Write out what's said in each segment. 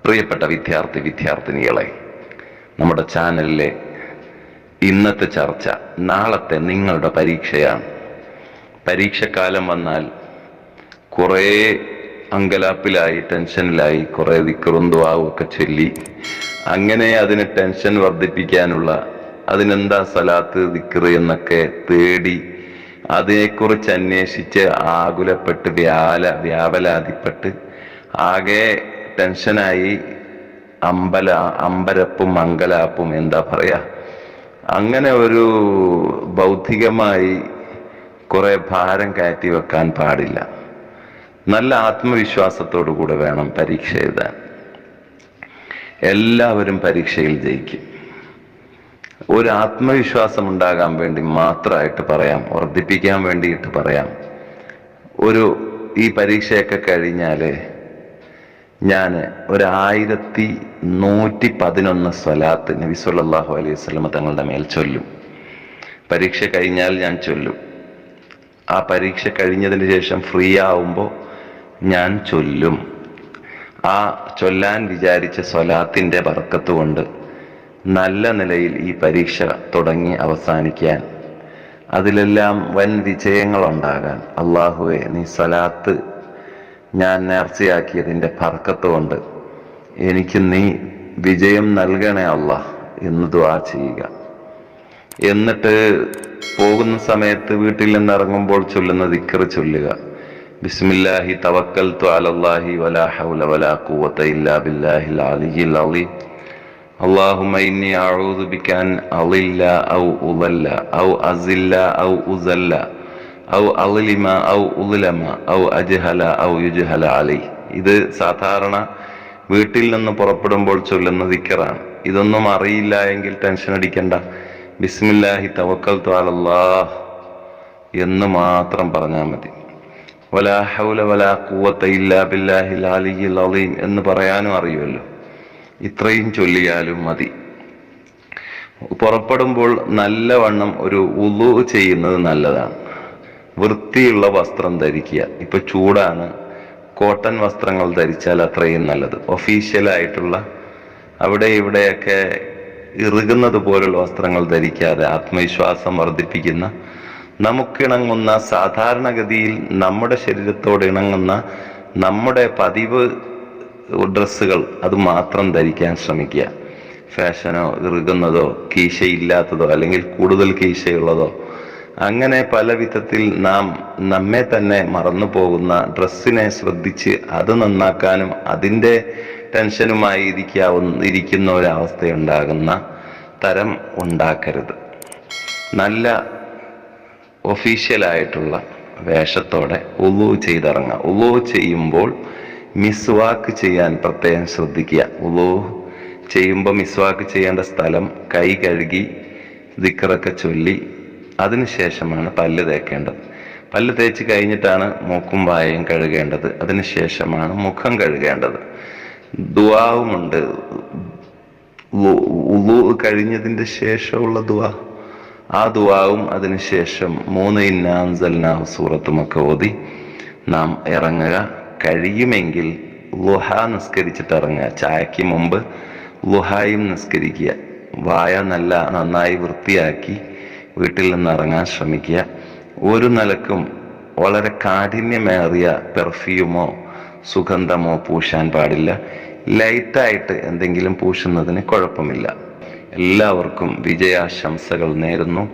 പ്രിയപ്പെട്ട വിദ്യാർത്ഥിനികളെ, നമ്മുടെ ചാനലിലെ ഇന്നത്തെ ചർച്ച നാളത്തെ നിങ്ങളുടെ പരീക്ഷയാണ്. പരീക്ഷക്കാലം വന്നാൽ കുറേ അങ്കലാപ്പിലായി, ടെൻഷനിലായി, കുറേ ദിക്റും ദുആവും ഒക്കെ ചൊല്ലി അങ്ങനെ അതിന് ടെൻഷൻ വർദ്ധിപ്പിക്കാനുള്ള, അതിനെന്താ സലാത്ത് ദിക്റ് എന്നൊക്കെ തേടി അതിനെക്കുറിച്ച് അന്വേഷിച്ച് ആകുലപ്പെട്ട് വ്യാപലാതിപ്പെട്ട് ആകെ ടെൻഷനായി അമ്പരപ്പും അങ്കലാപ്പും എന്താ പറയാ, അങ്ങനെ ഒരു ബൗദ്ധികമായി കുറെ ഭാരം കയറ്റി വെക്കാൻ പാടില്ല. നല്ല ആത്മവിശ്വാസത്തോടു കൂടെ വേണം പരീക്ഷ എഴുതാൻ. എല്ലാവരും പരീക്ഷയിൽ ജയിക്കും. ഒരു ആത്മവിശ്വാസം ഉണ്ടാകാൻ വേണ്ടി മാത്രമായിട്ട് പറയാം, വർദ്ധിപ്പിക്കാൻ വേണ്ടിയിട്ട് പറയാം. ഈ പരീക്ഷയൊക്കെ കഴിഞ്ഞാല് ഞാൻ 1111 സ്വലാത്ത് നബി സല്ലല്ലാഹു അലൈഹി വസല്ലം തങ്ങളുടെ മേൽ ചൊല്ലും. പരീക്ഷ കഴിഞ്ഞാൽ ഞാൻ ചൊല്ലും. ആ പരീക്ഷ കഴിഞ്ഞതിന് ശേഷം ഫ്രീ ആവുമ്പോൾ ഞാൻ ചൊല്ലും. ആ ചൊല്ലാൻ വിചാരിച്ച സ്വലാത്തിന്റെ ബർക്കത്ത് കൊണ്ട് നല്ല നിലയിൽ ഈ പരീക്ഷ തുടങ്ങി അവസാനിക്കാൻ, അതിലെല്ലാം വൻ വിജയങ്ങളുണ്ടാകാൻ അള്ളാഹുവേ നീ സ്വലാത്ത് ഞാൻ നേർച്ചയാക്കിയതിൻ്റെ ബർക്കത്ത് കൊണ്ട് എനിക്ക് നീ വിജയം നൽകണേ അല്ലാഹ് എന്ന് ദുആ ചെയ്യുക. എന്നിട്ട് പോകുന്ന സമയത്ത് വീട്ടിൽ നിന്ന് ഇറങ്ങുമ്പോൾ ചൊല്ലുന്ന ദിക്റ് ചൊല്ലുക. ബിസ്മില്ലാഹി തവക്കൽതു അലല്ലാഹി വലാ ഹൗല വലാ ഖുവത ഇല്ലാ ബില്ലാഹിൽ അലിയിൽ അളീം. اللهم إني أعوذ بك أن أضل أو أضل أو أزل أو أزل أو أظلم أو أظلم أو أجهل أو يجهل علي. ഇത് സാധാരണ വീട്ടിൽ നിന്ന് പുറപ്പെടുമ്പോൾ ചൊല്ലുന്ന ദിക്റാണ്. ഇതൊന്നും അറിയില്ല എങ്കിൽ ടെൻഷൻ അടിക്കണ്ട. ബിസ്മില്ലാഹി തവക്കൽതു അലല്ലാഹ് എന്ന് മാത്രം പറഞ്ഞാൽ മതി. വലാ ഹൗല വലാ ഖുവത ഇല്ലാ ബില്ലാഹിൽ അലിയിൽ അളീം എന്ന് പറയാനും അറിയുമല്ലോ. ഇത്രയും ചൊല്ലിയാലും മതി. പുറപ്പെടുമ്പോൾ നല്ലവണ്ണം ഒരു വുളു ചെയ്യുന്നത് നല്ലതാണ്. വൃത്തിയുള്ള വസ്ത്രം ധരിക്കുക. ഇപ്പൊ ചൂടാണ്, കോട്ടൺ വസ്ത്രങ്ങൾ ധരിച്ചാൽ അത്രയും നല്ലത്. ഒഫീഷ്യലായിട്ടുള്ള അവിടെ ഇവിടെയൊക്കെ ഇറുകുന്നത് പോലുള്ള വസ്ത്രങ്ങൾ ധരിക്കാതെ ആത്മവിശ്വാസം വർദ്ധിപ്പിക്കുന്ന, നമുക്കിണങ്ങുന്ന, സാധാരണഗതിയിൽ നമ്മുടെ ശരീരത്തോട് ഇണങ്ങുന്ന നമ്മുടെ പതിവ് ഡ്രസ്സുകൾ അത് മാത്രം ധരിക്കാൻ ശ്രമിക്കുക. ഫാഷനോ ഇറുകുന്നതോ കീശയില്ലാത്തതോ അല്ലെങ്കിൽ കൂടുതൽ കീശയുള്ളതോ അങ്ങനെ പല വിധത്തിൽ നമ്മെ തന്നെ മറന്നു പോകുന്ന ഡ്രസ്സിനെ ശ്രദ്ധിച്ച് അത് നന്നാക്കാനും അതിൻ്റെ ടെൻഷനുമായി ഇരിക്കുന്ന ഒരവസ്ഥയുണ്ടാകുന്ന തരം ഉണ്ടാക്കരുത്. നല്ല ഒഫീഷ്യലായിട്ടുള്ള വേഷത്തോടെ വുളു ചെയ്തിറങ്ങുക. വുളു ചെയ്യുമ്പോൾ മിസ്വാക്ക് ചെയ്യാൻ പ്രത്യേകം ശ്രദ്ധിക്കുക. വുളു ചെയ്യുമ്പോൾ മിസ്വാക്ക് ചെയ്യേണ്ട സ്ഥലം കൈ കഴുകി ദിക്റൊക്കെ ചൊല്ലി അതിനുശേഷമാണ് പല്ല് തേക്കേണ്ടത്. പല്ല് തേച്ച് കഴിഞ്ഞിട്ടാണ് മൂക്കും വായയും കഴുകേണ്ടത്. അതിനുശേഷമാണ് മുഖം കഴുകേണ്ടത്. ദുആവുമുണ്ട്. വുളു കഴിഞ്ഞതിൻ്റെ ശേഷമുള്ള ദുആ, ആ ദുആവും അതിനുശേഷം 3 ഇന്നാ അൻസൽനാഹു സൂറത്തുമൊക്കെ ഓതി നാം ഇറങ്ങുക. കഴിയുമെങ്കിൽ ളുഹ നിസ്കരിച്ചിട്ട് ഇറങ്ങുക. ചായക്ക് മുമ്പ് ളുഹായും നിസ്കരിക്കുക. വായ നന്നായി വൃത്തിയാക്കി വീട്ടിൽ നിന്ന് ഇറങ്ങാൻ ശ്രമിക്കുക. ഒരു നിലക്കും വളരെ കാഠിന്യമേറിയ പെർഫ്യൂമോ സുഗന്ധമോ പൂശാൻ പാടില്ല. ലൈറ്റായിട്ട് എന്തെങ്കിലും പൂശുന്നതിന് കുഴപ്പമില്ല. എല്ലാവർക്കും വിജയാശംസകൾ നേരുന്നു.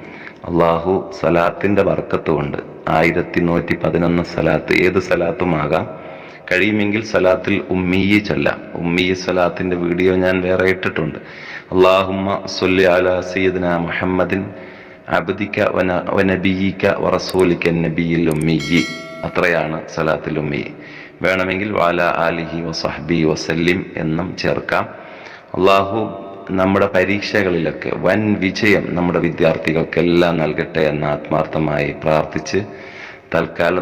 അള്ളാഹു സലാത്തിന്റെ ബർക്കത്ത് കൊണ്ട് 1111 സലാത്ത്, ഏത് സലാത്തുമാകാം. കഴിയുമെങ്കിൽ സലാത്തിൽ ഉമ്മീ ചൊല്ലാം. ഉമ്മീ സലാത്തിന്റെ വീഡിയോ ഞാൻ വേറെ ഇട്ടിട്ടുണ്ട്. അല്ലാഹുമ്മ സ്വല്ലി അലാ സയ്യിദിന മുഹമ്മദിൻ അബ്ദിക വനബിയിക വറസൂലിക നബിയിൽ ഉമ്മീ. അത്രയാണ് സലാത്തിൽ ഉമ്മീ. വേണമെങ്കിൽ വാല ആലിഹി വസഹ്ബി വസല്ലിം എന്നും ചേർക്കാം. അള്ളാഹു നമ്മുടെ പരീക്ഷകളിലൊക്കെ വൻ വിജയം നമ്മുടെ വിദ്യാർത്ഥികൾക്കെല്ലാം നൽകട്ടെ എന്ന് ആത്മാർത്ഥമായി പ്രാർത്ഥിച്ച് തൽക്കാലം